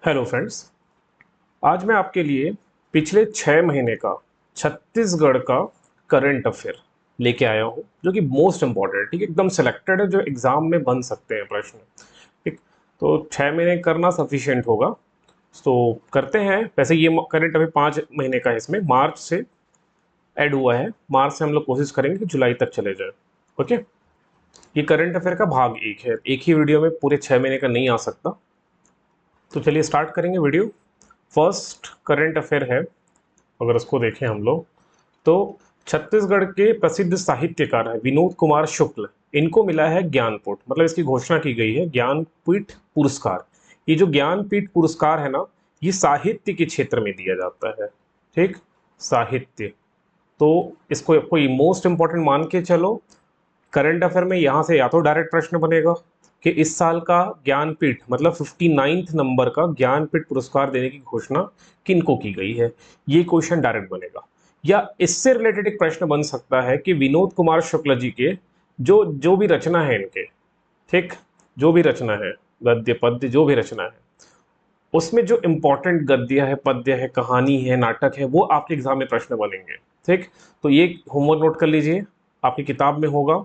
Hello friends. आज मैं आपके लिए पिछले 6 महीने का छत्तीसगढ़ का करंट अफेयर लेके आया हूँ, जो कि मोस्ट इम्पॉर्टेंट है। ठीक है, एकदम सिलेक्टेड है, जो एग्जाम में बन सकते हैं प्रश्न। ठीक, तो 6 महीने करना सफिशिएंट होगा। तो करते हैं। वैसे ये करंट अफेयर 5 महीने का है, इसमें मार्च से ऐड हुआ है। मार्च से हम लोग कोशिश करेंगे कि जुलाई तक चले जाए। ओके, ये करंट अफेयर का भाग 1 है। एक ही वीडियो में पूरे 6 महीने का नहीं आ सकता। तो चलिए स्टार्ट करेंगे वीडियो। फर्स्ट करंट अफेयर है, अगर उसको देखें हम लोग, तो छत्तीसगढ़ के प्रसिद्ध साहित्यकार है विनोद कुमार शुक्ल। इनको मिला है ज्ञानपीठ, मतलब इसकी घोषणा की गई है ज्ञानपीठ पुरस्कार। ये जो ज्ञानपीठ पुरस्कार है ना, ये साहित्य के क्षेत्र में दिया जाता है। ठीक, साहित्य। तो इसको कोई मोस्ट इंपॉर्टेंट मान के चलो। करंट अफेयर में यहाँ से या तो डायरेक्ट प्रश्न बनेगा कि इस साल का ज्ञानपीठ मतलब 59th नंबर का ज्ञानपीठ पुरस्कार देने की घोषणा किनको की गई है, ये क्वेश्चन डायरेक्ट बनेगा। या इससे रिलेटेड एक प्रश्न बन सकता है कि विनोद कुमार शुक्ल जी के जो जो भी रचना है इनके, ठीक, जो भी रचना है, गद्य पद्य जो भी रचना है, उसमें जो इंपॉर्टेंट गद्य है, पद्य है, कहानी है, नाटक है, वो आपके एग्जाम में प्रश्न बनेंगे। ठीक, तो ये होमवर्क नोट कर लीजिए, आपकी किताब में होगा।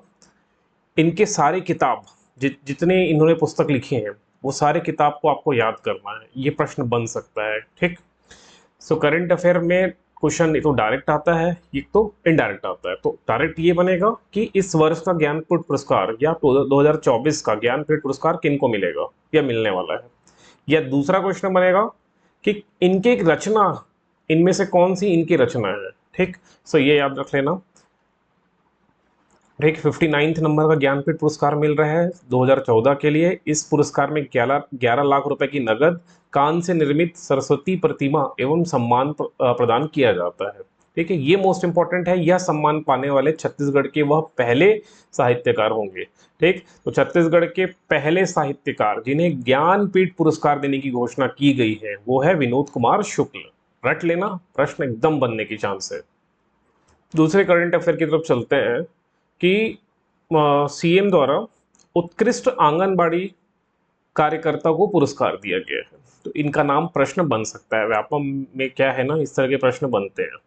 इनके सारे किताब जितने इन्होंने पुस्तक लिखे हैं, वो सारे किताब को आपको याद करना है। ये प्रश्न बन सकता है। ठीक, सो करंट अफेयर में क्वेश्चन एक तो डायरेक्ट आता है, एक तो इनडायरेक्ट आता है। तो डायरेक्ट ये बनेगा कि इस वर्ष का ज्ञानपीठ पुरस्कार या 2024 का ज्ञानपीठ पुरस्कार किनको मिलेगा या मिलने वाला है। या दूसरा क्वेश्चन बनेगा कि इनके एक रचना, इनमें से कौन सी इनकी रचना है। ठीक, सो ये याद रख लेना। एक 59th नंबर का ज्ञानपीठ पुरस्कार मिल रहा है 2014 के लिए। इस पुरस्कार में 11 लाख रुपए की नगद, कांस्य से निर्मित सरस्वती प्रतिमा एवं सम्मान प्रदान किया जाता है। ठीक है, ये मोस्ट इंपॉर्टेंट है। यह सम्मान पाने वाले छत्तीसगढ़ के वह पहले साहित्यकार होंगे। ठीक, तो छत्तीसगढ़ के पहले साहित्यकार जिन्हें ज्ञानपीठ पुरस्कार देने की घोषणा की गई है, वो है विनोद कुमार शुक्ल। रट लेना, प्रश्न एकदम बनने की चांस है। दूसरे करंट अफेयर की तरफ चलते हैं कि सीएम द्वारा उत्कृष्ट आंगनबाड़ी कार्यकर्ता को पुरस्कार दिया गया है। तो इनका नाम प्रश्न बन सकता है। व्यापम में क्या है ना, इस तरह के प्रश्न बनते हैं।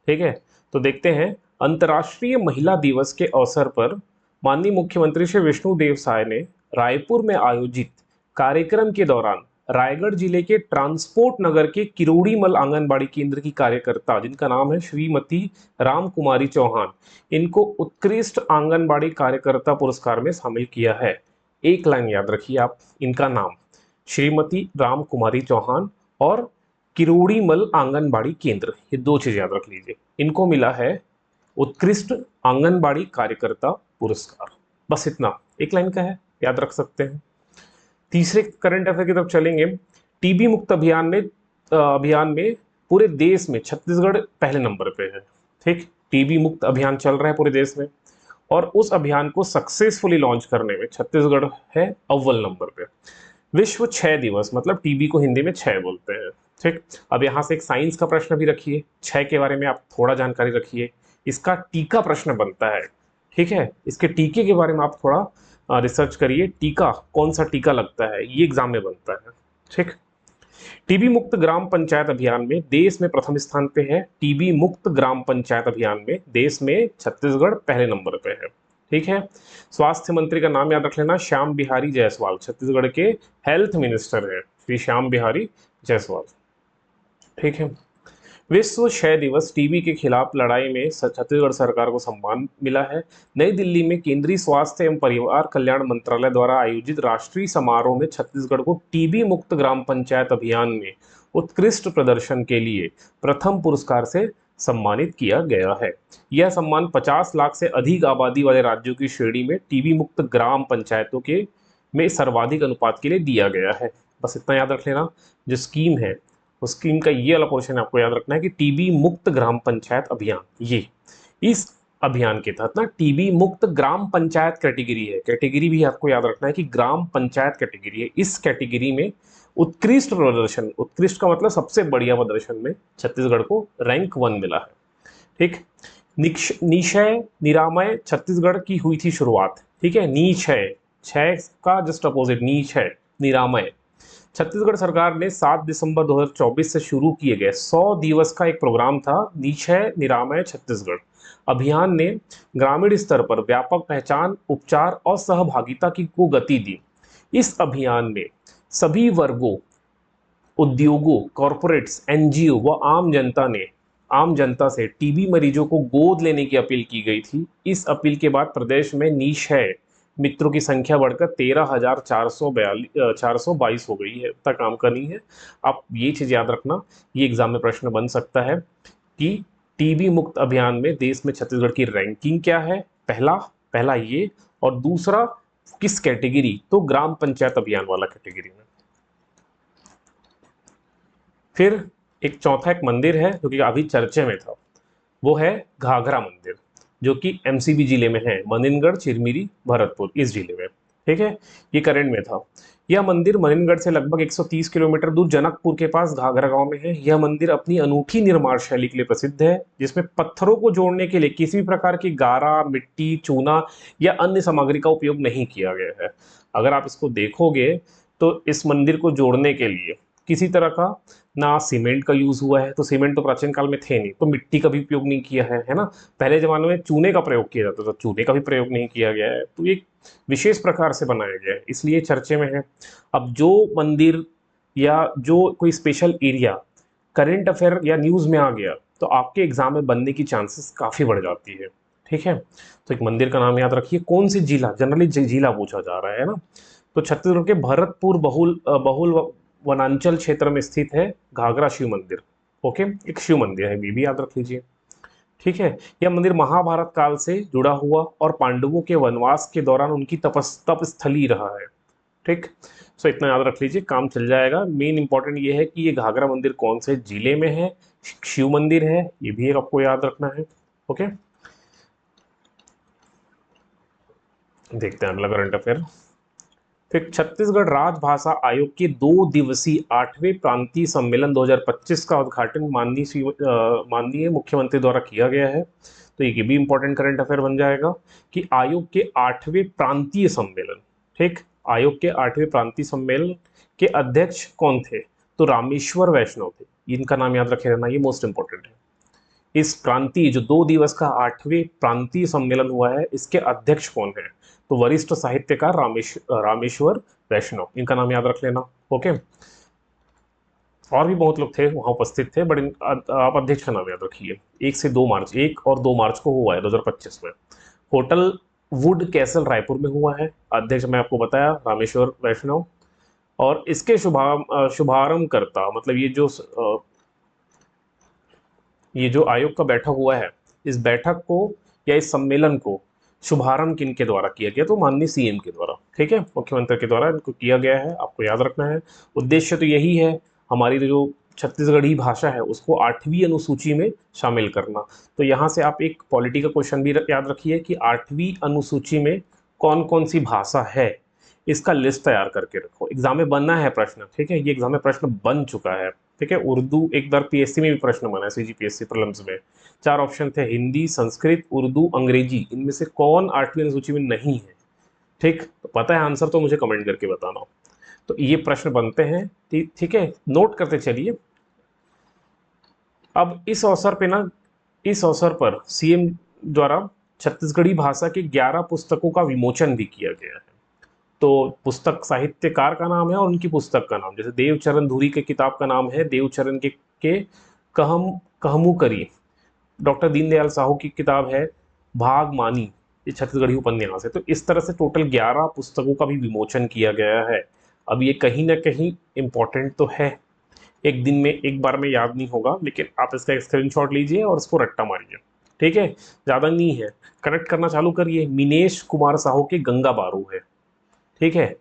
ठीक है, तो देखते हैं। अंतर्राष्ट्रीय महिला दिवस के अवसर पर माननीय मुख्यमंत्री श्री विष्णुदेव साय ने रायपुर में आयोजित कार्यक्रम के दौरान रायगढ़ जिले के ट्रांसपोर्ट नगर के किरोड़ीमल आंगनबाड़ी केंद्र की कार्यकर्ता, जिनका नाम है श्रीमती राम कुमारी चौहान, इनको उत्कृष्ट आंगनबाड़ी कार्यकर्ता पुरस्कार में शामिल किया है। एक लाइन याद रखिए आप, इनका नाम श्रीमती राम कुमारी चौहान और किरोड़ीमल आंगनबाड़ी केंद्र, ये दो चीज याद रख लीजिए। इनको मिला है उत्कृष्ट आंगनबाड़ी कार्यकर्ता पुरस्कार। बस इतना, एक लाइन का है, याद रख सकते हैं। तीसरे करंट अफेयर की तरफ चलेंगे। टीबी मुक्त अभियान में पूरे देश में छत्तीसगढ़ पहले नंबर पे है। ठीक, टीबी मुक्त अभियान चल रहा है पूरे देश में, और उस अभियान को सक्सेसफुली लॉन्च करने में छत्तीसगढ़ है अव्वल नंबर पे। विश्व क्षय दिवस, मतलब टीबी को हिंदी में क्षय बोलते हैं। ठीक, अब यहाँ से एक साइंस का प्रश्न भी रखिए, क्षय के बारे में आप थोड़ा जानकारी रखिए। इसका टीका प्रश्न बनता है। ठीक है, इसके टीके के बारे में आप थोड़ा रिसर्च करिए। टीका, कौन सा टीका लगता है, ये एग्जाम में बनता है। ठीक, टीबी मुक्त ग्राम पंचायत अभियान में देश में प्रथम स्थान पे है। टीबी मुक्त ग्राम पंचायत अभियान में देश में छत्तीसगढ़ पहले नंबर पे है। ठीक है, स्वास्थ्य मंत्री का नाम याद रख लेना, श्याम बिहारी जायसवाल। छत्तीसगढ़ के हेल्थ मिनिस्टर है श्री श्याम बिहारी जायसवाल। ठीक है, विश्व क्षय दिवस टीबी के खिलाफ लड़ाई में छत्तीसगढ़ सरकार को सम्मान मिला है। नई दिल्ली में केंद्रीय स्वास्थ्य एवं परिवार कल्याण मंत्रालय द्वारा आयोजित राष्ट्रीय समारोह में छत्तीसगढ़ को टीबी मुक्त ग्राम पंचायत अभियान में उत्कृष्ट प्रदर्शन के लिए प्रथम पुरस्कार से सम्मानित किया गया है। यह सम्मान 50 लाख से अधिक आबादी वाले राज्यों की श्रेणी में टीबी मुक्त ग्राम पंचायतों के में सर्वाधिक अनुपात के लिए दिया गया है। बस इतना याद रख लेना। जो स्कीम है, उस स्कीम का ये वाला पोर्शन आपको याद रखना है कि टीबी मुक्त ग्राम पंचायत अभियान, ये इस अभियान के तहत ना टीबी मुक्त ग्राम पंचायत कैटेगरी है। कैटेगरी भी आपको याद रखना है कि ग्राम पंचायत कैटेगरी है। इस कैटेगरी में उत्कृष्ट प्रदर्शन, उत्कृष्ट का मतलब सबसे बढ़िया प्रदर्शन में छत्तीसगढ़ को रैंक 1 मिला है। ठीक, निक्षय निरामय छत्तीसगढ़ की हुई थी शुरुआत। ठीक है, नीक्षय, क्षय का जस्ट अपोजिट, नीक्षय निरामय। छत्तीसगढ़ सरकार ने 7 दिसंबर 2024 से शुरू किए गए 100 दिवस का एक प्रोग्राम था, निक्षय निरामय छत्तीसगढ़ अभियान ने ग्रामीण स्तर पर व्यापक पहचान, उपचार और सहभागिता की को गति दी। इस अभियान में सभी वर्गों, उद्योगों, कॉरपोरेट्स, एनजीओ व आम जनता से टीबी मरीजों को गोद लेने की अपील की गई थी। इस अपील के बाद प्रदेश में निक्षय मित्रों की संख्या बढ़कर 13,422 हो गई है। इतना काम का नहीं है। आप ये चीज याद रखना, ये एग्जाम में प्रश्न बन सकता है कि टीबी मुक्त अभियान में देश में छत्तीसगढ़ की रैंकिंग क्या है। पहला पहला ये, और दूसरा किस कैटेगरी, तो ग्राम पंचायत अभियान वाला कैटेगरी में। फिर एक चौथा एक मंदिर है जो कि अभी चर्चे में था, वो है घाघरा मंदिर, जो कि एमसीबी जिले में है, मनिनगढ़, चिरमिरी, भरतपुर, इस जिले में। ठीक है, ये करंट में था। यह मंदिर मनिनगढ़ से लगभग 130 किलोमीटर दूर जनकपुर के पास घाघरा गांव में है। यह मंदिर अपनी अनूठी निर्माण शैली के लिए प्रसिद्ध है, जिसमें पत्थरों को जोड़ने के लिए किसी भी प्रकार की गारा, मिट्टी, चूना या अन्य सामग्री का उपयोग नहीं किया गया है। अगर आप इसको देखोगे तो इस मंदिर को जोड़ने के लिए किसी तरह का ना सीमेंट का यूज हुआ है, तो सीमेंट तो प्राचीन काल में थे नहीं, तो मिट्टी का भी उपयोग नहीं किया है ना। पहले जमाने में चूने का प्रयोग किया जाता था, चूने का भी प्रयोग नहीं किया गया है। तो एक विशेष प्रकार से बनाया गया है, इसलिए चर्चे में है। अब जो मंदिर या जो कोई स्पेशल एरिया करंट अफेयर या न्यूज में आ गया, तो आपके एग्जाम में बनने की चांसेस काफी बढ़ जाती है। ठीक है, तो एक मंदिर का नाम याद रखिए। कौन सी जिला, जनरली जिला पूछा जा रहा है ना। तो छत्तीसगढ़ के भरतपुर बहुल वनांचल क्षेत्र में स्थित है घाघरा शिव मंदिर। ओके, एक शिव मंदिर है, ये भी याद रख लीजिए। ठीक है, यह मंदिर महाभारत काल से जुड़ा हुआ और पांडवों के वनवास के दौरान उनकी तप स्थली रहा है। ठीक, सो इतना याद रख लीजिए, काम चल जाएगा। मेन इंपॉर्टेंट ये है कि ये घाघरा मंदिर कौन से जिले में है, शिव मंदिर है, ये भी एक आपको याद रखना है। ओके, देखते हैं अगला करंट अफेयर। फिर छत्तीसगढ़ राजभाषा आयोग के 2 दिवसीय 8वें प्रांतीय सम्मेलन 2025 का उद्घाटन माननीय मुख्यमंत्री द्वारा किया गया है। तो ये भी इंपॉर्टेंट करंट अफेयर बन जाएगा कि आयोग के 8वें प्रांतीय सम्मेलन, ठीक, आयोग के 8वें प्रांतीय सम्मेलन के अध्यक्ष कौन थे, तो रामेश्वर वैष्णव थे। इनका नाम याद रखे रहना, ये मोस्ट इंपॉर्टेंट है। इस प्रांतीय जो 2 दिवस का 8वें प्रांतीय सम्मेलन हुआ है, इसके अध्यक्ष कौन है, तो वरिष्ठ साहित्यकार रामेश्वर वैष्णव, इनका नाम याद रख लेना। ओके, और भी बहुत लोग थे वहां उपस्थित थे, बट आप अध्यक्ष का नाम याद रखिए। 1 से 2 मार्च, 1 और 2 मार्च को हुआ है 2025 में। होटल वुड कैसल रायपुर में हुआ है। अध्यक्ष मैं आपको बताया रामेश्वर वैष्णव। और इसके शुभारंभ करता, मतलब ये जो आयोग का बैठक हुआ है, इस बैठक को या इस सम्मेलन को शुभारंभ किन के द्वारा किया गया, तो माननीय सीएम के द्वारा। ठीक है, मुख्यमंत्री के द्वारा इनको किया गया है, आपको याद रखना है। उद्देश्य तो यही है, हमारी जो छत्तीसगढ़ी भाषा है उसको 8वीं अनुसूची में शामिल करना। तो यहाँ से आप एक पॉलिटी का क्वेश्चन भी याद रखिए कि 8वीं अनुसूची में कौन कौन सी भाषा है, इसका लिस्ट तैयार करके रखो। एग्जाम में बनना है प्रश्न, ठीक है, ये एग्जाम में प्रश्न बन चुका है। ठीक है, उर्दू एक बार पीएससी में भी प्रश्न बना है, सीजीपीएससी प्रीलिम्स में। 4 ऑप्शन थे, हिंदी, संस्कृत, उर्दू, अंग्रेजी, इनमें से कौन 8वीं अनुसूची में नहीं है। ठीक, तो पता है आंसर तो मुझे कमेंट करके बताना। तो ये प्रश्न बनते हैं, ठीक है, नोट करते चलिए। अब इस अवसर पर सीएम द्वारा छत्तीसगढ़ी भाषा की 11 पुस्तकों का विमोचन भी किया गया है। तो पुस्तक साहित्यकार का नाम है और उनकी पुस्तक का नाम, जैसे देवचरण धुरी के किताब का नाम है देवचरण के कहमू करी। डॉक्टर दीनदयाल साहू की किताब है भागमानी, ये छत्तीसगढ़ी उपन्यास है। तो इस तरह से टोटल 11 पुस्तकों का भी विमोचन किया गया है। अब ये कहीं ना कहीं इंपॉर्टेंट तो है, एक दिन में एक बार में याद नहीं होगा, लेकिन आप इसका एक स्क्रीनशॉट लीजिए और इसको रट्टा मारिए। ठीक है, ज़्यादा नहीं है, कनेक्ट करना चालू करिए। मिनेश कुमार साहू के गंगा बारू है। ठीक है,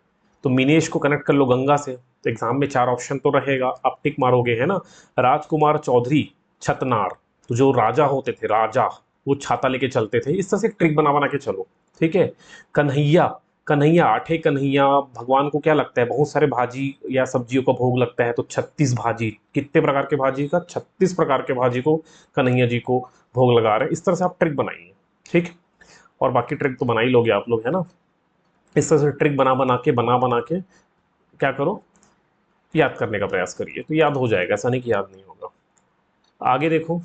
तो मिनेश को कनेक्ट कर लो गंगा से, तो एग्जाम में 4 ऑप्शन तो रहेगा, आप टिक मारोगे, है ना। राजकुमार चौधरी छतनार, तो जो राजा होते थे, राजा, वो छाता लेके चलते थे, इस तरह से ट्रिक बना बना के चलो। ठीक है, कन्हैया, कन्हैया आठे कन्हैया, भगवान को क्या लगता है, बहुत सारे भाजी या सब्जियों का भोग लगता है, तो 36 भाजी, कितने प्रकार के भाजी का, 36 प्रकार के भाजी को कन्हैया जी को भोग लगा रहे हैं। इस तरह से आप ट्रिक बनाइए। ठीक, और बाकी ट्रिक तो बना ही लोगे आप लोग, है ना। इस तरह से ट्रिक बना बना के क्या करो, याद करने का प्रयास करिए, तो याद हो जाएगा, ऐसा नहीं कि याद नहीं होगा। आगे देखो,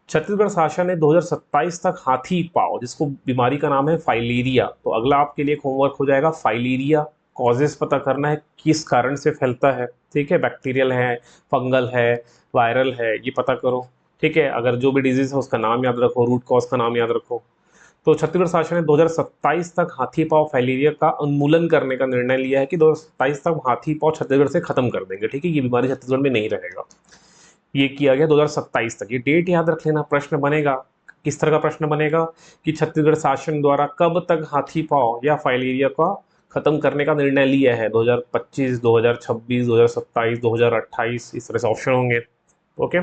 छत्तीसगढ़ शासन ने 2027 तक हाथी पाँव, जिसको बीमारी का नाम है फाइलेरिया, तो अगला आपके लिए एक होमवर्क हो जाएगा, फाइलेरिया कॉजेस पता करना है, किस कारण से फैलता है। ठीक है, बैक्टीरियल है, फंगल है, वायरल है, ये पता करो। ठीक है, अगर जो भी डिजीज है उसका नाम याद रखो, रूट कॉज का नाम याद रखो। तो छत्तीसगढ़ शासन ने 2027 तक हाथी पाँव फाइलेरिया का उन्मूलन करने का निर्णय लिया है कि 2027 तक हाथी पाँव छत्तीसगढ़ से खत्म कर देंगे। ठीक है, ये बीमारी छत्तीसगढ़ में नहीं रहेगा, ये किया गया 2027 तक। ये डेट याद रख लेना, प्रश्न बनेगा। किस तरह का प्रश्न बनेगा कि छत्तीसगढ़ शासन द्वारा कब तक हाथी पाँव या फाइलेरिया का खत्म करने का निर्णय लिया है, 2025, 2026, 2027, 2028, इस तरह से ऑप्शन होंगे। ओके,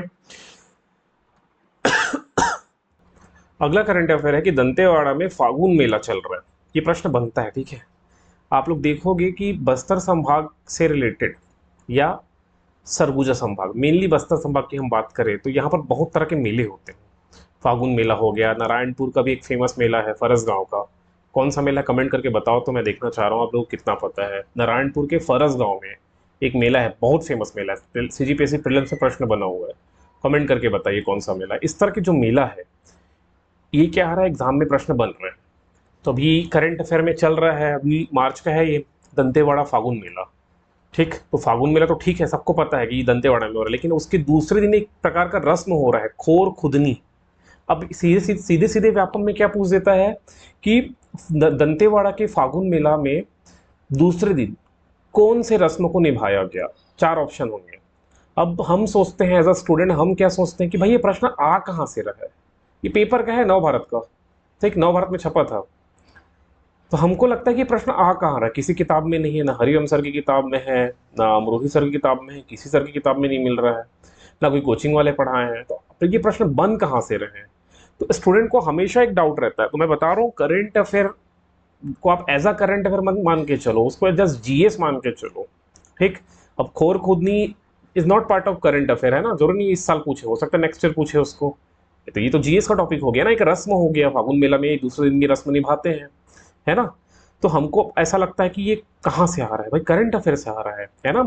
अगला करंट अफेयर है कि दंतेवाड़ा में फागुन मेला चल रहा है, ये प्रश्न बनता है। ठीक है, आप लोग देखोगे कि बस्तर संभाग से रिलेटेड या सरगुजा संभाग, मेनली बस्तर संभाग की हम बात करें तो यहाँ पर बहुत तरह के मेले होते हैं। फागुन मेला हो गया, नारायणपुर का भी एक फेमस मेला है फरस गांव का। कौन सा मेला, कमेंट करके बताओ तो मैं देखना चाह रहा हूँ आप लोग कितना पता है। नारायणपुर के फरस गांव में एक मेला है, बहुत फेमस मेला है, सीजीपीएससी प्रीलिम्स से प्रश्न बना हुआ है। कमेंट करके बताइए कौन सा मेला है। इस तरह के जो मेला है, ये क्या आ रहा है, एग्जाम में प्रश्न बन रहे हैं। तो अभी करंट अफेयर में चल रहा है, अभी मार्च का है ये, दंतेवाड़ा फागुन मेला। ठीक, तो फागुन मेला तो ठीक है, सबको पता है कि ये दंतेवाड़ा में हो रहा है, लेकिन उसके दूसरे दिन एक प्रकार का रस्म हो रहा है, खोर खुदनी। अब सीधे सीधे व्यापम में क्या पूछ देता है कि दंतेवाड़ा के फागुन मेला में दूसरे दिन कौन से रस्म को निभाया गया। चार ऑप्शन होंगे। अब हम सोचते हैं एज अ स्टूडेंट, हम क्या सोचते हैं कि भाई ये प्रश्न आ कहाँ से रहा है, ये पेपर का है, नव भारत का, ठीक, नव भारत में छपा था। तो हमको लगता है कि प्रश्न आ कहाँ रहा है, किसी किताब में नहीं है, ना हरिवंश सर की किताब में है, ना अमरोही सर की किताब में है, किसी सर की किताब में नहीं मिल रहा है, ना कोई कोचिंग वाले पढ़ाए हैं। तो ये प्रश्न बन कहाँ से रहे हैं। तो स्टूडेंट को हमेशा एक डाउट रहता है। तो मैं बता रहा हूँ, करंट अफेयर को आप एज अ करंट अफेयर मत मान के चलो, उसको जस्ट जीएस मान के चलो। ठीक, अब खोर खुदनी is not part of current affair, है ना, जरूरी नहीं इस साल पूछे, हो सकता है नेक्स्ट ईयर पूछे उसको। तो ये तो जीएस का टॉपिक हो गया ना, एक रस्म हो गया, फागुन मेला में दूसरे दिन की रस्म निभाते हैं, है ना। तो हमको ऐसा लगता है कि ये कहाँ से आ रहा है भाई, करंट अफेयर से आ रहा है ना।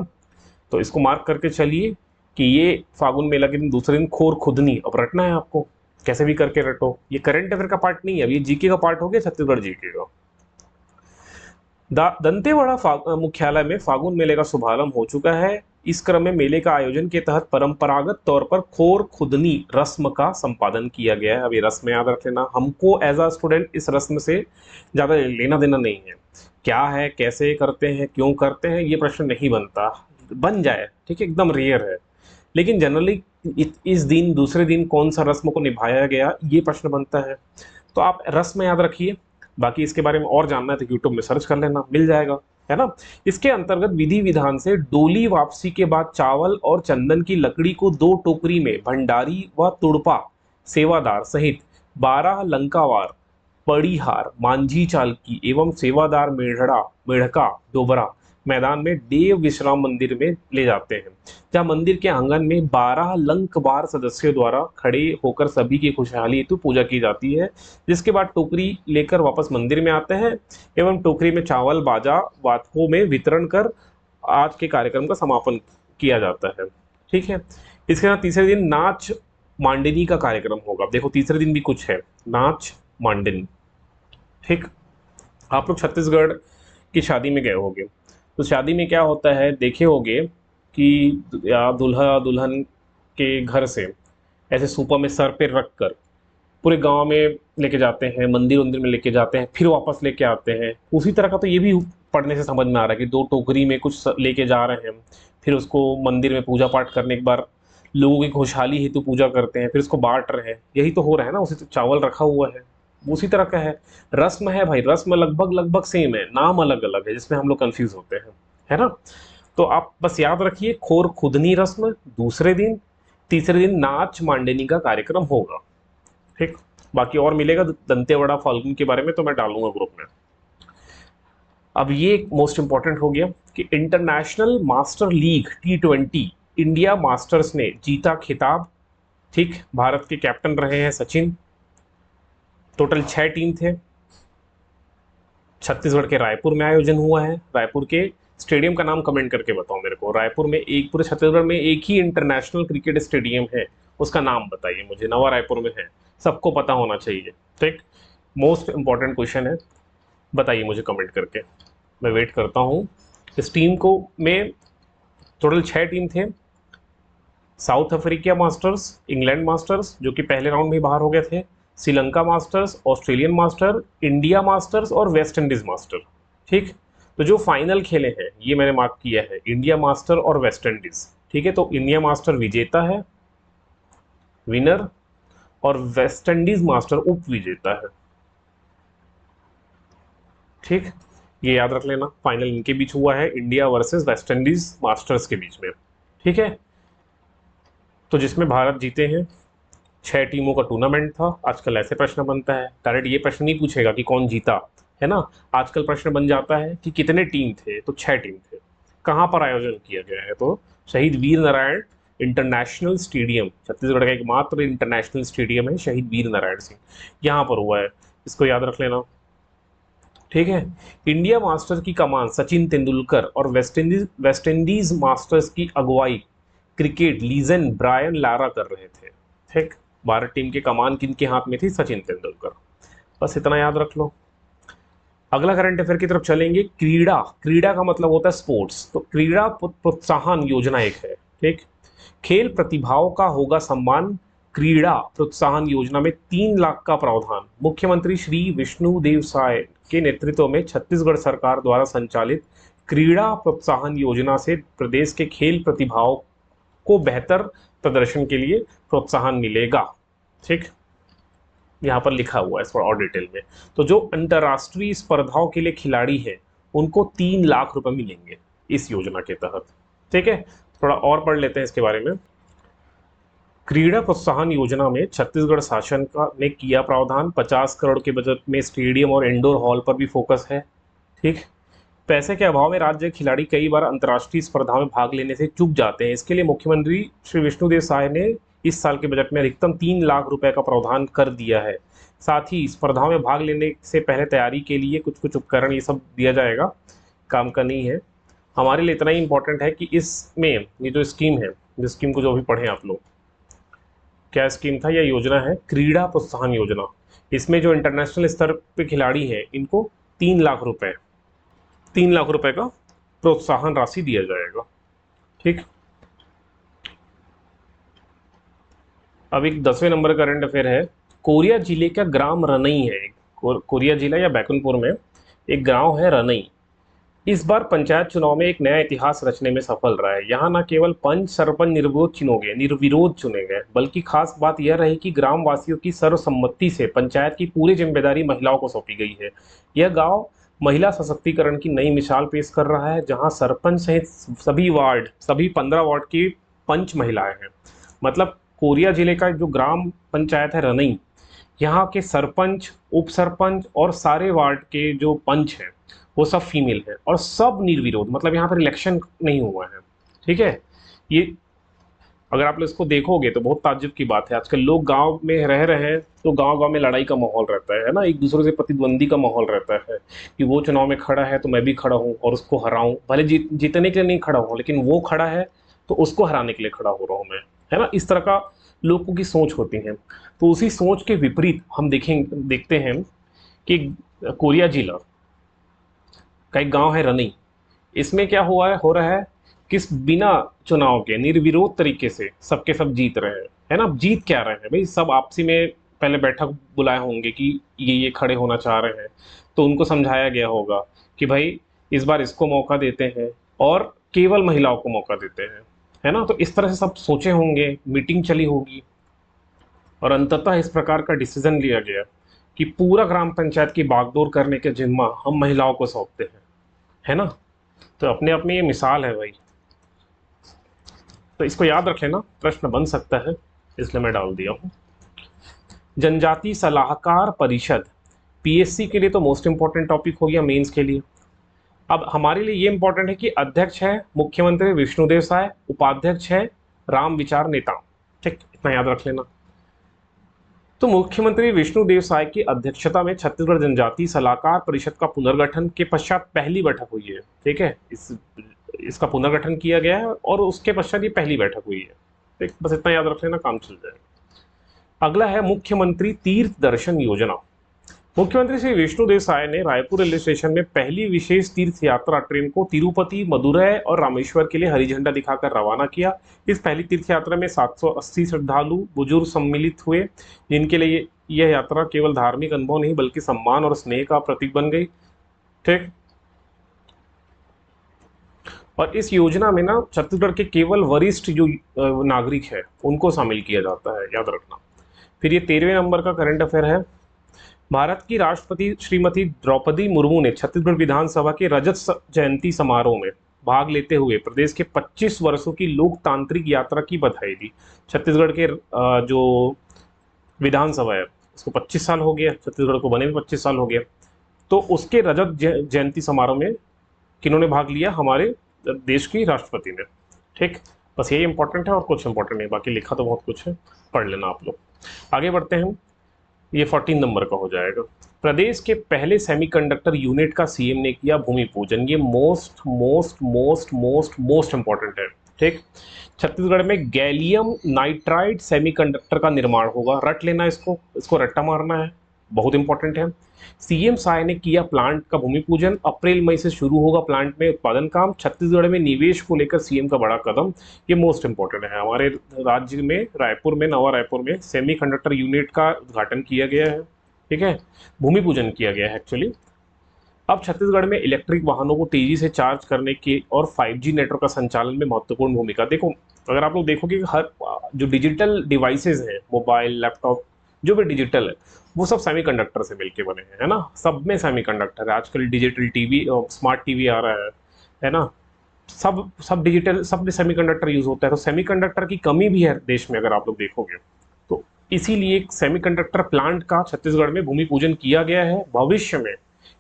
तो इसको मार्क करके चलिए कि ये फागुन मेला के दिन दूसरे दिन खोर खुदनी, अब रटना है आपको, कैसे भी करके रटो। ये करंट अफेयर का पार्ट नहीं है, अब ये जीके का पार्ट हो गया, छत्तीसगढ़ जीके का। दंतेवाड़ा मुख्यालय में फागुन मेले का शुभारंभ हो चुका है। इस क्रम में मेले का आयोजन के तहत परंपरागत तौर पर खोर खुदनी रस्म का संपादन किया गया है। अब ये रस्म याद रख लेना, हमको एज अ स्टूडेंट इस रस्म से ज़्यादा लेना देना नहीं है, क्या है, कैसे करते हैं, क्यों करते हैं, ये प्रश्न नहीं बनता। बन जाए ठीक है, एकदम रेयर है, लेकिन जनरली इस दिन दूसरे दिन कौन सा रस्म को निभाया गया, ये प्रश्न बनता है। तो आप रस्म याद रखिए, बाकी इसके बारे में और जानना है तो यूट्यूब में सर्च कर लेना, मिल जाएगा, है ना। इसके अंतर्गत विधि विधान से डोली वापसी के बाद चावल और चंदन की लकड़ी को 2 टोकरी में भंडारी व तुड़पा सेवादार सहित 12 लंकावार पड़ीहार मांझी चालकी एवं सेवादार मेढ़का डोबरा मैदान में देव विश्राम मंदिर में ले जाते हैं, जहाँ मंदिर के आंगन में 12 लंकबार सदस्यों द्वारा खड़े होकर सभी की खुशहाली हेतु पूजा की जाती है। जिसके बाद टोकरी लेकर वापस मंदिर में आते हैं एवं टोकरी में चावल बाजा वादकों में वितरण कर आज के कार्यक्रम का समापन किया जाता है। ठीक है, इसके बाद तीसरे दिन नाच मांडनी का कार्यक्रम होगा। देखो तीसरे दिन भी कुछ है, नाच मांडनी। ठीक, आप लोग छत्तीसगढ़ की शादी में गए होगे, तो शादी में क्या होता है देखे होगे कि या दूल्हा दुल्हन के घर से ऐसे सूपा में सर पे रख कर पूरे गांव में लेके जाते हैं, मंदिर मंदिर में लेके जाते हैं, फिर वापस लेके आते हैं। उसी तरह का तो ये भी पढ़ने से समझ में आ रहा है कि 2 टोकरी में कुछ लेके जा रहे हैं, फिर उसको मंदिर में पूजा पाठ करने के बाद लोगों की खुशहाली हेतु पूजा करते हैं, फिर उसको बांट रहे हैं, यही तो हो रहा है ना। उसी चावल रखा हुआ है, उसी तरह का है। रस्म है भाई, रस्म लगभग लगभग सेम है, नाम अलग अलग है, जिसमें हम लोग कंफ्यूज होते हैं, है ना। तो आप बस याद रखिए, खोर खुदनी रस्म दूसरे दिन, तीसरे दिन नाच मांडनी का कार्यक्रम होगा। ठीक, बाकी और मिलेगा दंतेवाड़ा फाल्गुन के बारे में तो मैं डालूंगा ग्रुप में। अब ये मोस्ट इंपॉर्टेंट हो गया कि international master league T20 India masters ने जीता खिताब। ठीक, भारत के कैप्टन रहे हैं सचिन। टोटल 6 टीम थे, छत्तीसगढ़ के रायपुर में आयोजन हुआ है, रायपुर के स्टेडियम का नाम कमेंट करके बताओ मेरे को। रायपुर में एक, पूरे छत्तीसगढ़ में एक ही इंटरनेशनल क्रिकेट स्टेडियम है, उसका नाम बताइए मुझे। नवा रायपुर में है, सबको पता होना चाहिए। ठीक, मोस्ट इंपॉर्टेंट क्वेश्चन है, बताइए मुझे कमेंट करके, मैं वेट करता हूँ। इस टीम को में टोटल 6 टीम थे। South Africa masters, England masters जो कि पहले राउंड में बाहर हो गए थे, Sri Lanka masters, Australian master, India masters और वेस्ट इंडीज मास्टर। ठीक, तो जो फाइनल खेले हैं ये मैंने मार्क किया है, इंडिया मास्टर और वेस्ट इंडीज। ठीक है, तो इंडिया मास्टर विजेता है, विनर, और वेस्ट इंडीज मास्टर उप विजेता है। ठीक, ये याद रख लेना, फाइनल इनके बीच हुआ है, India versus West Indies masters के बीच में। ठीक है, तो जिसमें भारत जीते हैं। 6 टीमों का टूर्नामेंट था। आजकल ऐसे प्रश्न बनता है, डायरेक्ट ये प्रश्न नहीं पूछेगा कि कौन जीता, है ना। आजकल प्रश्न बन जाता है कि कितने टीम थे, तो 6 टीम थे। कहाँ पर आयोजन किया गया है, तो शहीद वीर नारायण इंटरनेशनल स्टेडियम, छत्तीसगढ़ का एकमात्र इंटरनेशनल स्टेडियम है शहीद वीर नारायण सिंह, यहाँ पर हुआ है, इसको याद रख लेना। ठीक है, इंडिया मास्टर्स की कमान सचिन तेंदुलकर और वेस्ट इंडीज मास्टर्स की अगुवाई क्रिकेट लीजेंड ब्रायन लारा कर रहे थे। ठीक, भारत टीम की कमान किनके हाथ में थी, सचिन तेंदुलकर। बस इतना याद रख लो। अगला करंट अफेयर की तरफ चलेंगे। क्रीड़ा, क्रीड़ा का मतलब होता है स्पोर्ट्स, तो क्रीड़ा प्रोत्साहन योजना एक है। ठीक, खेल प्रतिभाओं का होगा सम्मान। क्रीड़ा प्रोत्साहन योजना में 3 लाख का प्रावधान। मुख्यमंत्री श्री विष्णुदेव साय के नेतृत्व में छत्तीसगढ़ सरकार द्वारा संचालित क्रीड़ा प्रोत्साहन योजना से प्रदेश के खेल प्रतिभाओं को बेहतर प्रदर्शन के लिए प्रोत्साहन मिलेगा। ठीक, यहाँ पर लिखा हुआ है थोड़ा और डिटेल में। तो जो अंतर्राष्ट्रीय स्पर्धाओं के लिए खिलाड़ी हैं उनको 3 लाख रुपए मिलेंगे इस योजना के तहत। ठीक है, थोड़ा और पढ़ लेते हैं इसके बारे में। क्रीड़ा प्रोत्साहन योजना में छत्तीसगढ़ शासन का ने किया प्रावधान। 50 करोड़ के बजट में स्टेडियम और इंडोर हॉल पर भी फोकस है। ठीक, पैसे के अभाव में राज्य खिलाड़ी कई बार अंतर्राष्ट्रीय स्पर्धा में भाग लेने से चूक जाते हैं। इसके लिए मुख्यमंत्री श्री विष्णुदेव साय ने इस साल के बजट में अधिकतम 3 लाख रुपए का प्रावधान कर दिया है। साथ ही स्पर्धाओं में भाग लेने से पहले तैयारी के लिए कुछ कुछ उपकरण ये सब दिया जाएगा, काम का नहीं है। हमारे लिए इतना ही इंपॉर्टेंट है कि इसमें ये जो स्कीम है, जिस स्कीम को जो अभी पढ़े आप लोग, क्या स्कीम था, यह योजना है क्रीड़ा प्रोत्साहन योजना। इसमें जो इंटरनेशनल स्तर पे खिलाड़ी हैं इनको 3 लाख रुपए का प्रोत्साहन राशि दिया जाएगा। ठीक, अब एक 10वें नंबर का करंट अफेयर है। कोरिया जिले का ग्राम रनई है, कोरिया जिला या बैकुंठपुर में एक गांव है रनई। इस बार पंचायत चुनाव में एक नया इतिहास रचने में सफल रहा है। यहाँ न केवल पंच सरपंच निर्विरोध चुने गए, बल्कि खास बात यह रही कि ग्राम वासियों की सर्वसम्मति से पंचायत की पूरी जिम्मेदारी महिलाओं को सौंपी गई है। यह गांव महिला सशक्तिकरण की नई मिसाल पेश कर रहा है, जहां सरपंच सहित सभी 15 वार्ड की पंच महिलाएं हैं। मतलब कोरिया जिले का जो ग्राम पंचायत है रनई, यहाँ के सरपंच, उप सरपंच और सारे वार्ड के जो पंच हैं वो सब फीमेल है और सब निर्विरोध, मतलब यहाँ पर इलेक्शन नहीं हुआ है। ठीक है, ये अगर आप लोग इसको देखोगे तो बहुत ताज्जुब की बात है। आजकल लोग गांव में रह रहे हैं तो गांव गांव में लड़ाई का माहौल रहता है ना, एक दूसरे से प्रतिद्वंदी का माहौल रहता है कि वो चुनाव में खड़ा है तो मैं भी खड़ा हूँ और उसको हराऊं। भले जीतने के लिए नहीं खड़ा हूँ, लेकिन वो खड़ा है तो उसको हराने के लिए खड़ा हो रहा हूँ मैं, है ना। इस तरह का लोगों की सोच होती है। तो उसी सोच के विपरीत हम देखते हैं कि कोरिया जिला का एक गांव है रनई। इसमें क्या हो रहा है, किस बिना चुनाव के निर्विरोध तरीके से सबके सब जीत रहे हैं, है ना। जीत क्या रहे हैं भाई, सब आपसी में पहले बैठक बुलाए होंगे कि ये खड़े होना चाह रहे हैं, तो उनको समझाया गया होगा कि भाई इस बार इसको मौका देते हैं और केवल महिलाओं को मौका देते हैं, है ना। तो इस तरह से सब सोचे होंगे, मीटिंग चली होगी और अंततः इस प्रकार का डिसीजन लिया गया कि पूरा ग्राम पंचायत की बागडोर करने के जिम्मा हम महिलाओं को सौंपते हैं, है ना। तो अपने आप में ये मिसाल है भाई, तो इसको याद रख लेना, प्रश्न बन सकता है इसलिए मैं डाल दिया हूँ। जनजाति सलाहकार परिषद, पीएससी के लिए तो मोस्ट इंपॉर्टेंट टॉपिक हो गया मेंस के लिए। अब हमारे लिए ये इंपॉर्टेंट है कि अध्यक्ष है मुख्यमंत्री विष्णुदेव साय, उपाध्यक्ष है राम विचार नेता। ठीक, इतना याद रख लेना। तो मुख्यमंत्री विष्णुदेव साय की अध्यक्षता में छत्तीसगढ़ जनजातीय सलाहकार परिषद का पुनर्गठन के पश्चात पहली बैठक हुई है। ठीक है, इसका पुनर्गठन किया गया है और उसके पश्चात ये पहली बैठक हुई है। ठीक, बस इतना याद रख लेना, काम चल जाएगा। अगला है मुख्यमंत्री तीर्थ दर्शन योजना। मुख्यमंत्री श्री विष्णुदेव साय ने रायपुर रेलवे स्टेशन में पहली विशेष तीर्थ यात्रा ट्रेन को तिरुपति, मदुरै और रामेश्वर के लिए हरी झंडा दिखाकर रवाना किया। इस पहली तीर्थ यात्रा में 780 श्रद्धालु बुजुर्ग सम्मिलित हुए, जिनके लिए यह यात्रा केवल धार्मिक अनुभव नहीं बल्कि सम्मान और स्नेह का प्रतीक बन गई। ठीक, और इस योजना में ना छत्तीसगढ़ के केवल वरिष्ठ जो नागरिक है उनको शामिल किया जाता है, याद रखना। फिर ये 13वें नंबर का करंट अफेयर है। भारत की राष्ट्रपति श्रीमती द्रौपदी मुर्मू ने छत्तीसगढ़ विधानसभा के रजत जयंती समारोह में भाग लेते हुए प्रदेश के 25 वर्षों की लोकतांत्रिक यात्रा की बधाई दी। छत्तीसगढ़ के जो विधानसभा है उसको 25 साल हो गया, छत्तीसगढ़ को बने में 25 साल हो गया, तो उसके रजत जयंती समारोह में किन्होंने भाग लिया? हमारे देश की राष्ट्रपति ने। ठीक, बस यही इंपॉर्टेंट है और कुछ इंपॉर्टेंट नहीं, बाकी लिखा तो बहुत कुछ है, पढ़ लेना आप लोग। आगे बढ़ते हैं, ये 14 नंबर का हो जाएगा। प्रदेश के पहले सेमीकंडक्टर यूनिट का सीएम ने किया भूमि पूजन। ये most most most most most important है। ठीक, छत्तीसगढ़ में गैलियम नाइट्राइड सेमीकंडक्टर का निर्माण होगा, रट लेना इसको रट्टा मारना है, बहुत इंपॉर्टेंट है। सीएम साय ने किया प्लांट का भूमि पूजन। अप्रैल मई से शुरू होगा प्लांट में उत्पादन काम। छत्तीसगढ़ में निवेश को लेकर सीएम का बड़ा कदम, ये मोस्ट इंपॉर्टेंट है। हमारे राज्य में रायपुर में, नवा रायपुर में सेमीकंडक्टर यूनिट का उद्घाटन किया गया है। ठीक है, भूमि पूजन किया गया है एक्चुअली। अब छत्तीसगढ़ में इलेक्ट्रिक वाहनों को तेजी से चार्ज करने की और 5G नेटवर्क का संचालन में महत्वपूर्ण भूमिका। देखो, अगर आप लोग देखोगे हर जो डिजिटल डिवाइसेज हैं, मोबाइल, लैपटॉप, जो भी डिजिटल है वो सब सेमीकंडक्टर से मिलके बने हैं, है ना। सब में सेमीकंडक्टर है। आजकल डिजिटल टीवी, स्मार्ट टीवी आ रहा है ना, सब डिजिटल, सब में सेमीकंडक्टर यूज होता है। तो सेमीकंडक्टर की कमी भी है देश में, अगर आप लोग देखोगे तो। इसीलिए सेमीकंडक्टर प्लांट का छत्तीसगढ़ में भूमि पूजन किया गया है। भविष्य में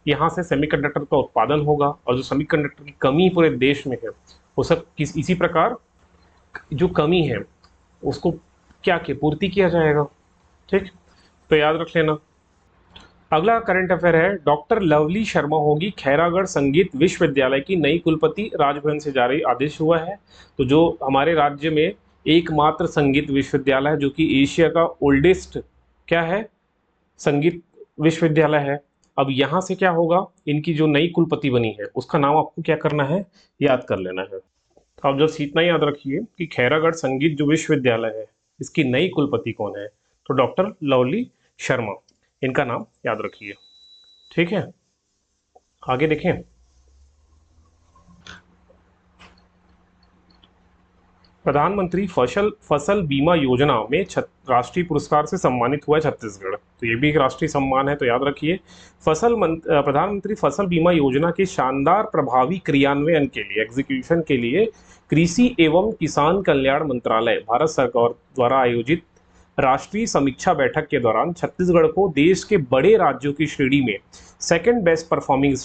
यहाँ से सेमीकंडक्टर का उत्पादन होगा और जो सेमीकंडक्टर की कमी पूरे देश में है वो सब इसी प्रकार जो कमी है उसको क्या पूर्ति किया जाएगा। ठीक, तो याद रख लेना। अगला करंट अफेयर है, डॉक्टर लवली शर्मा होगी खैरागढ़ संगीत विश्वविद्यालय की नई कुलपति। राजभवन से जारी आदेश हुआ है। तो जो हमारे राज्य में एकमात्र संगीत विश्वविद्यालय है, जो कि एशिया का ओल्डेस्ट क्या है, संगीत विश्वविद्यालय है। अब यहाँ से क्या होगा, इनकी जो नई कुलपति बनी है उसका नाम आपको क्या करना है, याद कर लेना है। तो आप जब इतना याद रखिए कि खैरागढ़ संगीत जो विश्वविद्यालय है इसकी नई कुलपति कौन है, तो डॉक्टर लवली शर्मा, इनका नाम याद रखिए। ठीक है, आगे देखें। प्रधानमंत्री फसल बीमा योजना में राष्ट्रीय पुरस्कार से सम्मानित हुआ है छत्तीसगढ़। तो ये भी एक राष्ट्रीय सम्मान है, तो याद रखिए। प्रधानमंत्री फसल बीमा योजना के शानदार प्रभावी क्रियान्वयन के लिए, एग्जीक्यूशन के लिए कृषि एवं किसान कल्याण मंत्रालय भारत सरकार द्वारा आयोजित राष्ट्रीय समीक्षा बैठक के दौरान छत्तीसगढ़ को देश के बड़े राज्यों की श्रेणी में सेकंड बेस्ट परफॉर्मिंग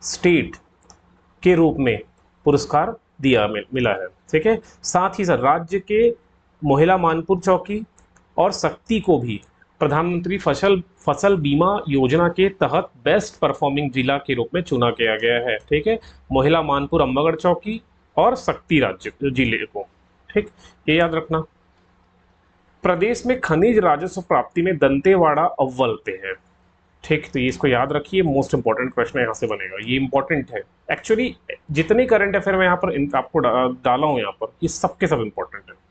स्टेट के रूप में पुरस्कार मिला है। ठीक है, साथ ही साथ राज्य के मोहिला मानपुर चौकी और शक्ति को भी प्रधानमंत्री फसल बीमा योजना के तहत बेस्ट परफॉर्मिंग जिला के रूप में चुना किया गया है। ठीक है, मोहिला मानपुर अम्बागढ़ चौकी और शक्ति राज्य जिले को। ठीक, ये याद रखना। प्रदेश में खनिज राजस्व प्राप्ति में दंतेवाड़ा अव्वल पे है। ठीक, तो ये इसको याद रखिए, मोस्ट इंपॉर्टेंट प्रश्न यहाँ से बनेगा, ये इंपॉर्टेंट है एक्चुअली। जितने करंट अफेयर में यहाँ पर आपको डाला हूँ यहाँ पर, ये सबके सब इंपॉर्टेंट है।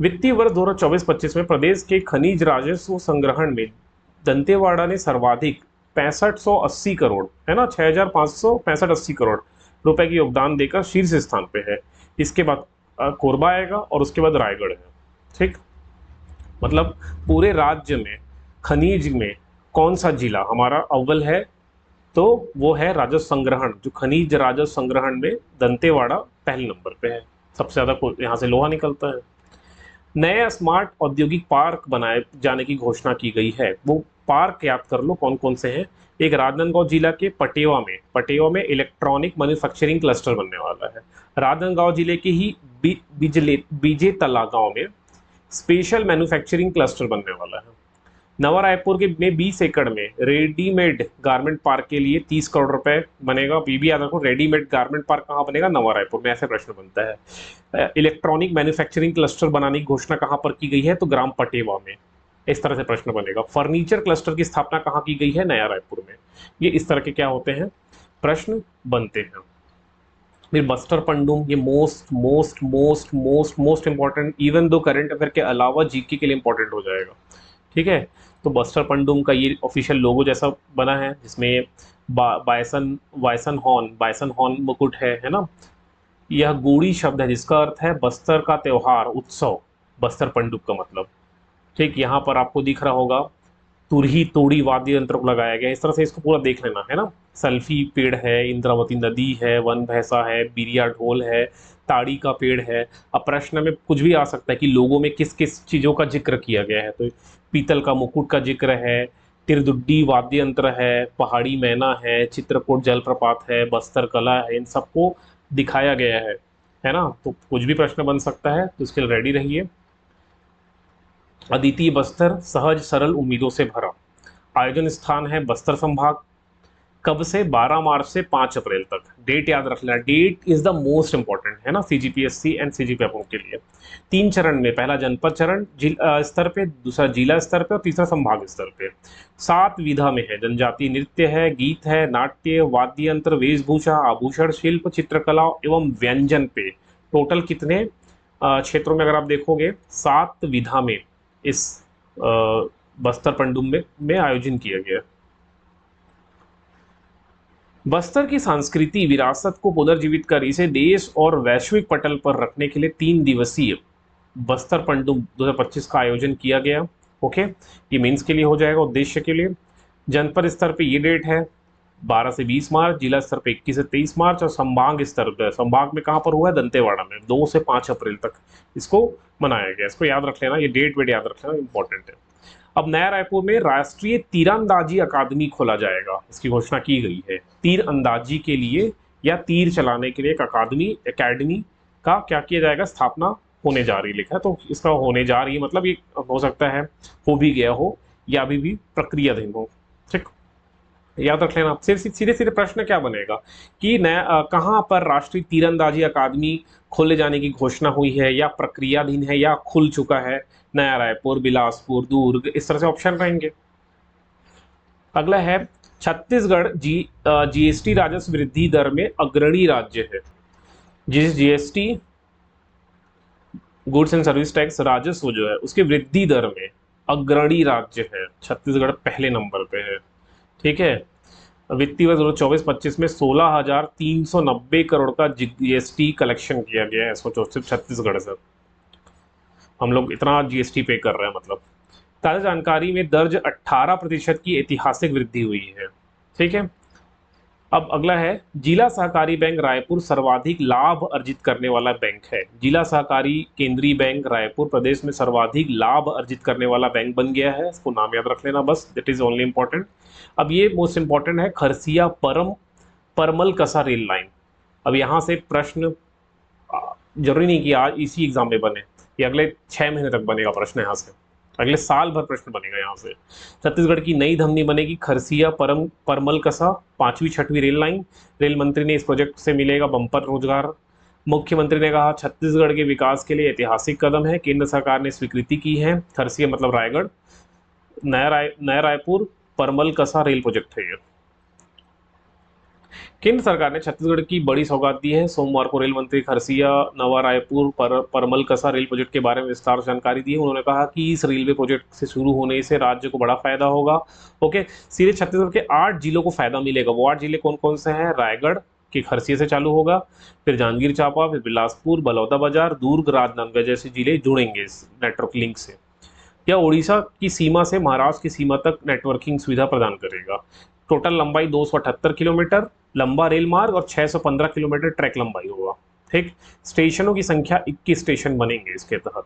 वित्तीय वर्ष 2024-25 में प्रदेश के खनिज राजस्व संग्रहण में दंतेवाड़ा ने सर्वाधिक 6580 करोड़, है ना, 6565-80 करोड़ रुपए की योगदान देकर शीर्ष स्थान पे है। इसके बाद कोरबा आएगा और उसके बाद रायगढ़ है। ठीक, मतलब पूरे राज्य में खनिज में कौन सा जिला हमारा अव्वल है, तो वो है राजस्व संग्रहण। जो खनिज राजस्व संग्रहण में दंतेवाड़ा पहले नंबर पे है, सबसे ज्यादा यहाँ से लोहा निकलता है। नया स्मार्ट औद्योगिक पार्क बनाए जाने की घोषणा की गई है। वो पार्क याद कर लो कौन कौन से हैं। एक राजनांदगांव जिला के पटेवा में इलेक्ट्रॉनिक मैन्युफैक्चरिंग क्लस्टर बनने वाला है। राजनांदगांव जिले के ही बीजेतला गांव में स्पेशल मैन्युफैक्चरिंग क्लस्टर बनने वाला है। नवा रायपुर के में 20 एकड़ में रेडीमेड गारमेंट पार्क के लिए 30 करोड़ रुपए बनेगा। भी याद रखो, रेडीमेड गारमेंट पार्क कहाँ बनेगा? नवा रायपुर में, ऐसे प्रश्न बनता है। इलेक्ट्रॉनिक मैन्युफैक्चरिंग क्लस्टर बनाने की घोषणा कहाँ पर की गई है? तो ग्राम पटेवा में। इस तरह से प्रश्न बनेगा। फर्नीचर क्लस्टर की स्थापना कहाँ की गई है? नया रायपुर में। ये इस तरह के क्या होते हैं? प्रश्न बनते हैं। फिर बस्तर पंडुम, ये most most most most most important, even though current affair के अलावा जीके के लिए इंपॉर्टेंट हो जाएगा। ठीक है, तो बस्टर पंडुम का ये ऑफिशियल लोगो जैसा बना है, जिसमें बायसन हॉर्न मुकुट है ना। यह गोड़ी शब्द है जिसका अर्थ है बस्तर का त्योहार, उत्सव, बस्तर पंडुप का मतलब। ठीक, यहाँ पर आपको दिख रहा होगा तुरही तोड़ी वाद्य यंत्र को लगाया गया। इस तरह से इसको पूरा देख लेना है ना। सल्फी पेड़ है, इंद्रावती नदी है, वन भैंसा है, बिरिया ढोल है, ताड़ी का पेड़ है। अब प्रश्न में कुछ भी आ सकता है कि लोगों में किस किस चीज़ों का जिक्र किया गया है, तो पीतल का मुकुट का जिक्र है, तिरदुड्डी वाद्य यंत्र है, पहाड़ी मैना है, चित्रकूट जलप्रपात है, बस्तर कला है, इन सबको दिखाया गया है ना। तो कुछ भी प्रश्न बन सकता है, तो इसके लिए रेडी रहिए। अदिति बस्तर, सहज सरल उम्मीदों से भरा। आयोजन स्थान है बस्तर संभाग। कब से? 12 मार्च से 5 अप्रैल तक। डेट याद रख लेना, date is the most important है ना, सीजीपीएससी एंड सीजीपीएफ के लिए। 3 चरण में, पहला जनपद चरण स्तर पे, दूसरा जिला स्तर पे और तीसरा संभाग स्तर पे। 7 विधा में है। जनजातीय नृत्य है, गीत है, नाट्य, वाद्य यंत्र, वेशभूषा, आभूषण, शिल्प, चित्रकला एवं व्यंजन पे टोटल कितने क्षेत्रों में अगर आप देखोगे 7 विधा में इस बस्तर पंडुम में आयोजन किया गया। बस्तर की सांस्कृतिक विरासत को पुनर्जीवित कर इसे देश और वैश्विक पटल पर रखने के लिए 3 दिवसीय बस्तर पंडुम 2025 का आयोजन किया गया। ओके, ये मेंस के लिए हो जाएगा, उद्देश्य के लिए। जनपद स्तर पे ये डेट है 12 से 20 मार्च, जिला स्तर पे 21 से 23 मार्च और संभाग स्तर पे, संभाग में कहाँ पर हुआ है? दंतेवाड़ा में, 2 से 5 अप्रैल तक इसको मनाया गया। इसको याद रख लेना, ये डेट वेट याद रख लेना, इंपॉर्टेंट है। अब नया रायपुर में राष्ट्रीय तीरंदाजी अकादमी खोला जाएगा, इसकी घोषणा की गई है। तीर अंदाजी के लिए या तीर चलाने के लिए एक एकेडमी का क्या किया जाएगा? स्थापना होने जा रही लिखा है, तो इसका होने जा रही है मतलब ये हो सकता है हो भी गया हो या अभी भी प्रक्रियाधीन हो। ठीक, याद रख लेना। सिर्फ सीधे सीधे प्रश्न क्या बनेगा कि नया कहाँ पर राष्ट्रीय तीरंदाजी अकादमी खोले जाने की घोषणा हुई है, या प्रक्रियाधीन है, या खुल चुका है? नया रायपुर, बिलासपुर, दुर्ग, इस तरह से ऑप्शन रहेंगे। अगला है छत्तीसगढ़ जीएसटी राजस्व वृद्धि दर में अग्रणी राज्य है। जिस GST goods and service tax राजस्व जो है उसके वृद्धि दर में अग्रणी राज्य है, छत्तीसगढ़ पहले नंबर पे है। ठीक है, वित्तीय वर्ष 2024-25 में 16,390 करोड़ का जीएसटी कलेक्शन किया गया है। सोचो, सिर्फ छत्तीसगढ़ से हम लोग इतना जीएसटी पे कर रहे हैं मतलब। ताजा जानकारी में दर्ज 18% की ऐतिहासिक वृद्धि हुई है। ठीक है, अब अगला है जिला सहकारी बैंक रायपुर सर्वाधिक लाभ अर्जित करने वाला बैंक है। जिला सहकारी केंद्रीय बैंक रायपुर प्रदेश में सर्वाधिक लाभ अर्जित करने वाला बैंक बन गया है। इसको नाम याद रख लेना बस, दैट इज ओनली इंपॉर्टेंट। अब ये मोस्ट इंपॉर्टेंट है, खरसिया परमल कसा रेल लाइन। अब यहाँ से प्रश्न जरूरी नहीं कि आज इसी एग्जाम में बने, ये अगले 6 महीने तक बनेगा प्रश्न, यहाँ से अगले साल भर प्रश्न बनेगा यहाँ से। छत्तीसगढ़ की नई धमनी बनेगी खरसिया परमल कसा, 5वीं 6वीं रेल लाइन। रेल मंत्री ने इस प्रोजेक्ट से मिलेगा बम्पर रोजगार। मुख्यमंत्री ने कहा छत्तीसगढ़ के विकास के लिए ऐतिहासिक कदम है, केंद्र सरकार ने स्वीकृति की है। खरसिया मतलब रायगढ़, नया रायपुर परमल कसा रेल प्रोजेक्ट है ये। केंद्र सरकार ने छत्तीसगढ़ की बड़ी सौगात दी है। सोमवार को रेल मंत्री खरसिया नवा रायपुर परमल कसा रेल प्रोजेक्ट के बारे में विस्तार से जानकारी दी है। उन्होंने कहा कि इस रेलवे प्रोजेक्ट से शुरू होने से राज्य को बड़ा फायदा होगा। ओके, सीधे छत्तीसगढ़ के 8 जिलों को फायदा मिलेगा। वो 8 जिले कौन कौन से हैं? रायगढ़ के खरसिया से चालू होगा, फिर जांजगीर चांपा, फिर बिलासपुर, बलौदाबाजार, दुर्ग, राजनांदगांव जैसे जिले जुड़ेंगे इस नेटवर्क लिंक से। यह उड़ीसा की सीमा से महाराष्ट्र की सीमा तक नेटवर्किंग सुविधा प्रदान करेगा। टोटल लंबाई 278 किलोमीटर लंबा रेल मार्ग और 615 किलोमीटर ट्रैक लंबाई होगा। ठीक, स्टेशनों की संख्या 21 स्टेशन बनेंगे इसके तहत।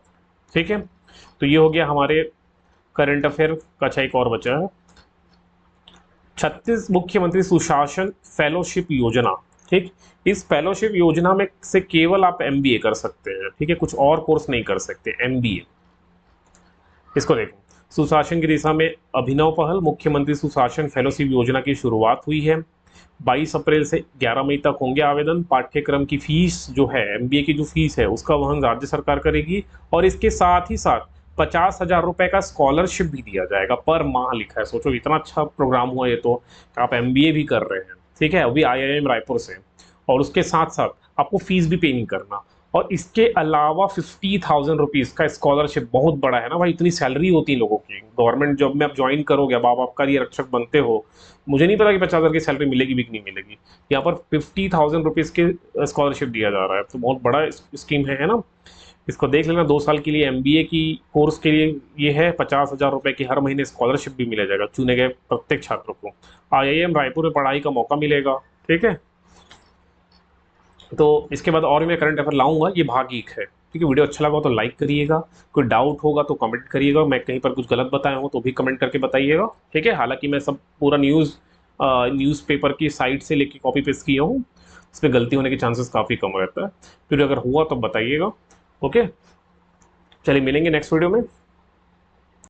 ठीक है, तो ये हो गया हमारे करंट अफेयर का। अच्छा, एक और बचा है, 36 मुख्यमंत्री सुशासन फेलोशिप योजना। ठीक, इस फेलोशिप योजना में से केवल आप एमबीए कर सकते हैं, ठीक है, कुछ और कोर्स नहीं कर सकते, एमबीए। इसको देखो, सुशासन की दिशा में अभिनव पहल, मुख्यमंत्री सुशासन फेलोशिप योजना की शुरुआत हुई है। 22 अप्रैल से 11 मई तक होंगे आवेदन। पाठ्यक्रम की फीस जो है, एमबीए की जो फीस है उसका वहन राज्य सरकार करेगी, और इसके साथ ही साथ 50,000 रुपए का स्कॉलरशिप भी दिया जाएगा पर माह, लिखा है। सोचो इतना अच्छा प्रोग्राम हुआ ये तो, आप एमबीए भी कर रहे हैं, ठीक है, अभी आईआईएम रायपुर से, और उसके साथ साथ आपको फीस भी पे नहीं करना। और इसके अलावा 50,000 रुपीज़ का स्कॉलरशिप, बहुत बड़ा है ना भाई, इतनी सैलरी होती है लोगों की, गवर्नमेंट जॉब में आप ज्वाइन करोगे, अब आप आबकारी रक्षक बनते हो, मुझे नहीं पता कि 50,000 की सैलरी मिलेगी भी कि नहीं मिलेगी। यहाँ पर 50,000 रुपीज़ के स्कॉलरशिप दिया जा रहा है, तो बहुत बड़ा स्कीम है ना। इसको देख लेना, 2 साल के लिए एमबीए की कोर्स के लिए ये है। 50,000 रुपए की हर महीने स्कॉलरशिप भी मिला जाएगा चुने गए प्रत्येक छात्र को। आईआईएम रायपुर में पढ़ाई का मौका मिलेगा, ठीक है। तो इसके बाद और भी मैं करंट अफेयर लाऊंगा, ये भाग 1 है, ठीक है। वीडियो अच्छा लगा हो तो लाइक करिएगा, कोई डाउट होगा तो कमेंट करिएगा, मैं कहीं पर कुछ गलत बताया हूँ तो भी कमेंट करके बताइएगा, ठीक है। हालांकि मैं सब पूरा न्यूज़पेपर की साइट से लेके कॉपी पेस्ट किया हूँ, इसमें गलती होने के चांसेस काफ़ी कम रहता है, फिर अगर हुआ तो बताइएगा, ओके। चलिए मिलेंगे नेक्स्ट वीडियो में।